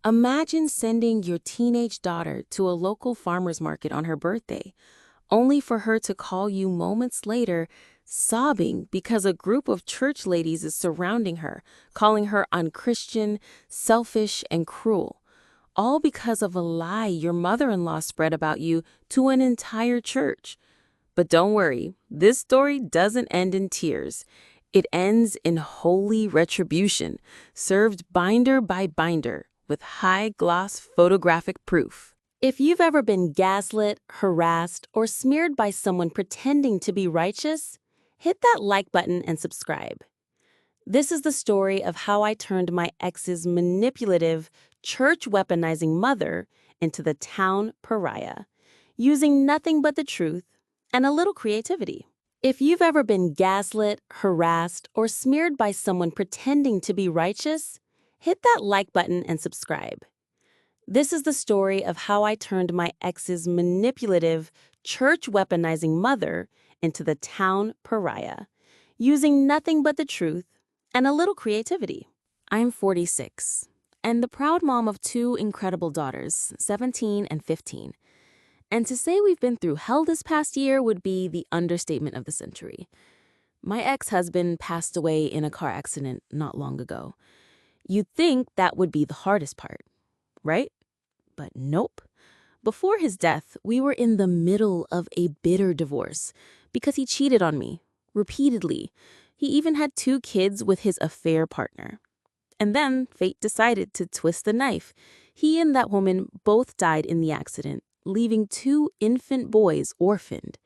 Imagine sending your teenage daughter to a local farmer's market on her birthday, only for her to call you moments later, sobbing because a group of church ladies is surrounding her, calling her unchristian, selfish, and cruel. All because of a lie your mother-in-law spread about you to an entire church. But don't worry, this story doesn't end in tears. It ends in holy retribution, served binder by binder, with high-gloss photographic proof. If you've ever been gaslit, harassed, or smeared by someone pretending to be righteous, hit that like button and subscribe. This is the story of how I turned my ex's manipulative, church-weaponizing mother into the town pariah, using nothing but the truth and a little creativity. If you've ever been gaslit, harassed, or smeared by someone pretending to be righteous, hit that like button and subscribe. This is the story of how I turned my ex's manipulative, church-weaponizing mother into the town pariah, using nothing but the truth and a little creativity. I'm 46, and the proud mom of two incredible daughters, 17 and 15. And to say we've been through hell this past year would be the understatement of the century. My ex-husband passed away in a car accident not long ago. You'd think that would be the hardest part, right? But nope. Before his death, we were in the middle of a bitter divorce because he cheated on me repeatedly. He even had 2 kids with his affair partner. And then fate decided to twist the knife. He and that woman both died in the accident, leaving 2 infant boys orphaned.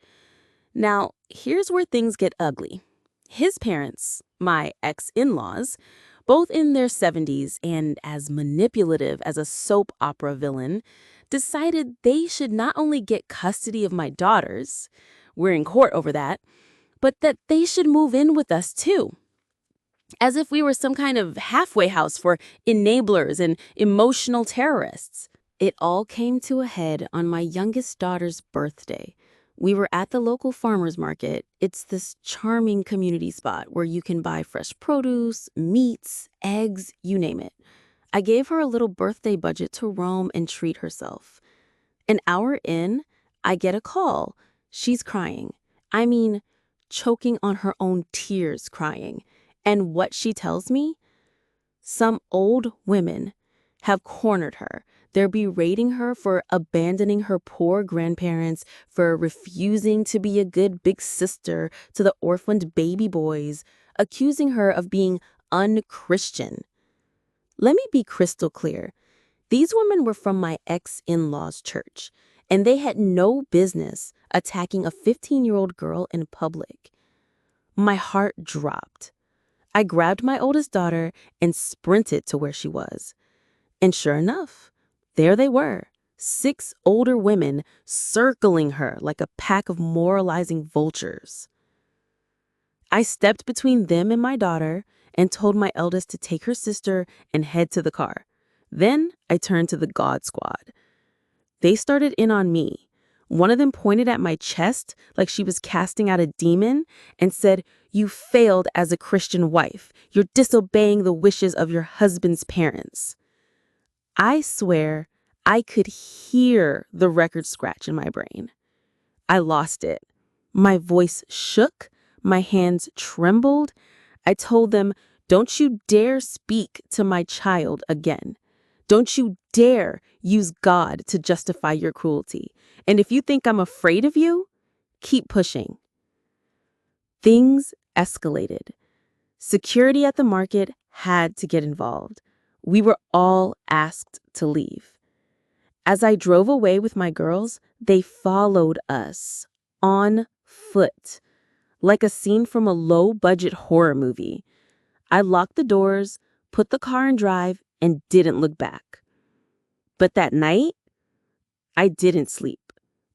Now, here's where things get ugly. His parents, my ex-in-laws, both in their 70s and as manipulative as a soap opera villain, decided they should not only get custody of my daughters, we're in court over that, but that they should move in with us too. As if we were some kind of halfway house for enablers and emotional terrorists. It all came to a head on my youngest daughter's birthday. We were at the local farmer's market. It's this charming community spot where you can buy fresh produce, meats, eggs, you name it. I gave her a little birthday budget to roam and treat herself. An hour in, I get a call. She's crying. I mean, choking on her own tears crying. And what she tells me? Some old women have cornered her. They're berating her for abandoning her poor grandparents, for refusing to be a good big sister to the orphaned baby boys, accusing her of being unchristian. Let me be crystal clear. These women were from my ex-in-law's church, and they had no business attacking a 15-year-old girl in public. My heart dropped. I grabbed my oldest daughter and sprinted to where she was. And sure enough, there they were, 6 older women circling her like a pack of moralizing vultures. I stepped between them and my daughter and told my eldest to take her sister and head to the car. Then I turned to the God Squad. They started in on me. One of them pointed at my chest like she was casting out a demon and said, "You failed as a Christian wife. You're disobeying the wishes of your husband's parents." I swear I could hear the record scratch in my brain. I lost it. My voice shook. My hands trembled. I told them, "Don't you dare speak to my child again. Don't you dare use God to justify your cruelty. And if you think I'm afraid of you, keep pushing." Things escalated. Security at the market had to get involved. We were all asked to leave. As I drove away with my girls, they followed us on foot, like a scene from a low-budget horror movie. I locked the doors, put the car in drive, and didn't look back. But that night, I didn't sleep.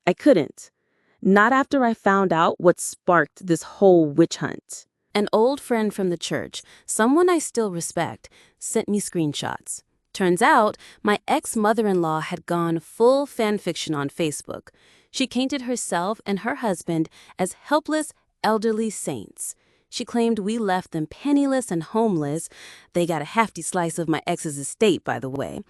I couldn't. Not after I found out what sparked this whole witch hunt. An old friend from the church, someone I still respect, sent me screenshots. Turns out, my ex-mother-in-law had gone full fan fiction on Facebook. She painted herself and her husband as helpless, elderly saints. She claimed we left them penniless and homeless. They got a hefty slice of my ex's estate, by the way.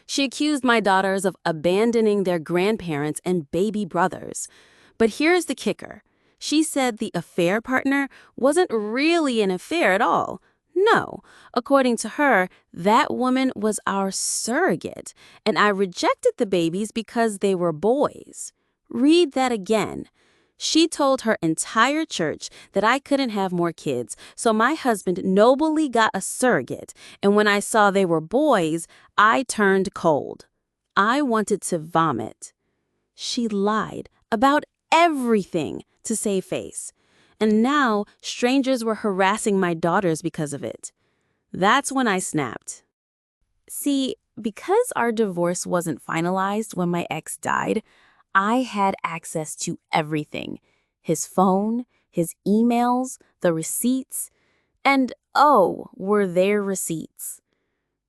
She accused my daughters of abandoning their grandparents and baby brothers. But here's the kicker. She said the affair partner wasn't really an affair at all. No, according to her, that woman was our surrogate, and I rejected the babies because they were boys. Read that again. She told her entire church that I couldn't have more kids, so my husband nobly got a surrogate, and when I saw they were boys, I turned cold. I wanted to vomit. She lied about everything to save face. And now strangers were harassing my daughters because of it. That's when I snapped. See, because our divorce wasn't finalized when my ex died, I had access to everything. His phone, his emails, the receipts, and oh, were there receipts.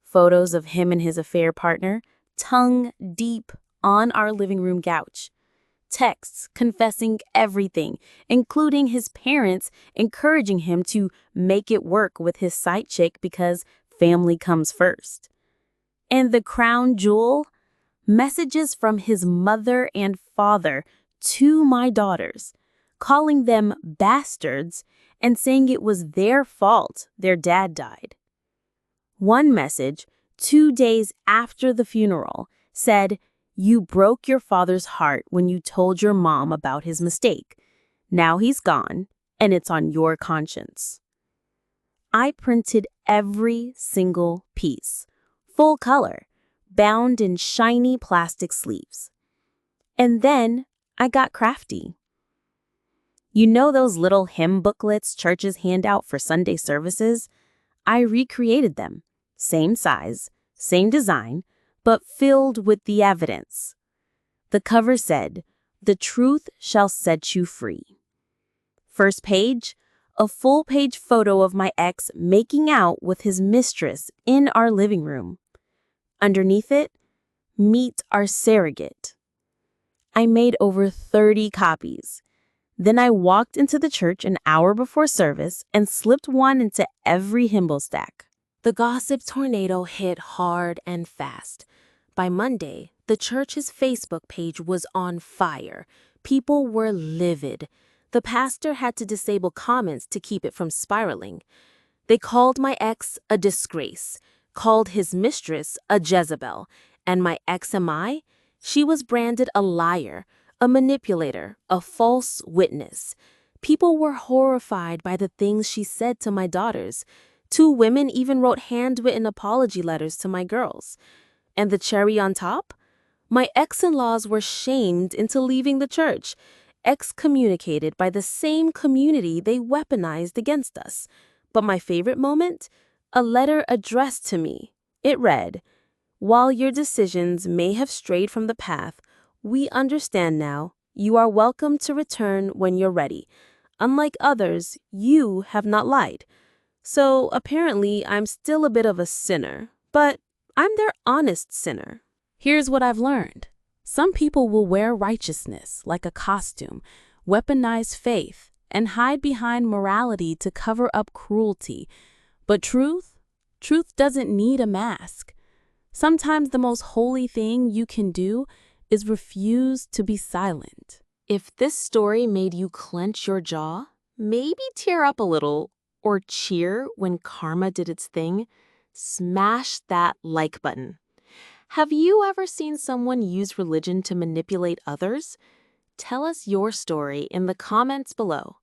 Photos of him and his affair partner, tongue deep on our living room couch. Texts confessing everything, including his parents encouraging him to make it work with his side chick because family comes first. And the crown jewel? Messages from his mother and father to my daughters, calling them bastards and saying it was their fault their dad died. One message, 2 days after the funeral, said, "You broke your father's heart when you told your mom about his mistake. Now he's gone, and it's on your conscience." I printed every single piece, full color, bound in shiny plastic sleeves. And then I got crafty. You know those little hymn booklets churches hand out for Sunday services? I recreated them, same size, same design, but filled with the evidence. The cover said, "The truth shall set you free." First page, a full-page photo of my ex making out with his mistress in our living room. Underneath it, "Meet our surrogate." I made over 30 copies. Then I walked into the church an hour before service and slipped one into every hymnal stack. The gossip tornado hit hard and fast. By Monday, the church's Facebook page was on fire. People were livid. The pastor had to disable comments to keep it from spiraling. They called my ex a disgrace, called his mistress a Jezebel, and my ex-MI, she was branded a liar, a manipulator, a false witness. People were horrified by the things she said to my daughters. 2 women even wrote handwritten apology letters to my girls. And the cherry on top? My ex-in-laws were shamed into leaving the church, excommunicated by the same community they weaponized against us. But my favorite moment? A letter addressed to me. It read, "While your decisions may have strayed from the path, we understand now. You are welcome to return when you're ready. Unlike others, you have not lied." So apparently I'm still a bit of a sinner, but I'm their honest sinner. Here's what I've learned. Some people will wear righteousness like a costume, weaponize faith, and hide behind morality to cover up cruelty. But truth doesn't need a mask. Sometimes the most holy thing you can do is refuse to be silent. If this story made you clench your jaw, maybe tear up a little, or cheer when karma did its thing, smash that like button. Have you ever seen someone use religion to manipulate others? Tell us your story in the comments below.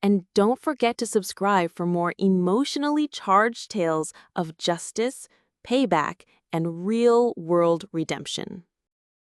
And don't forget to subscribe for more emotionally charged tales of justice, payback, and real-world redemption.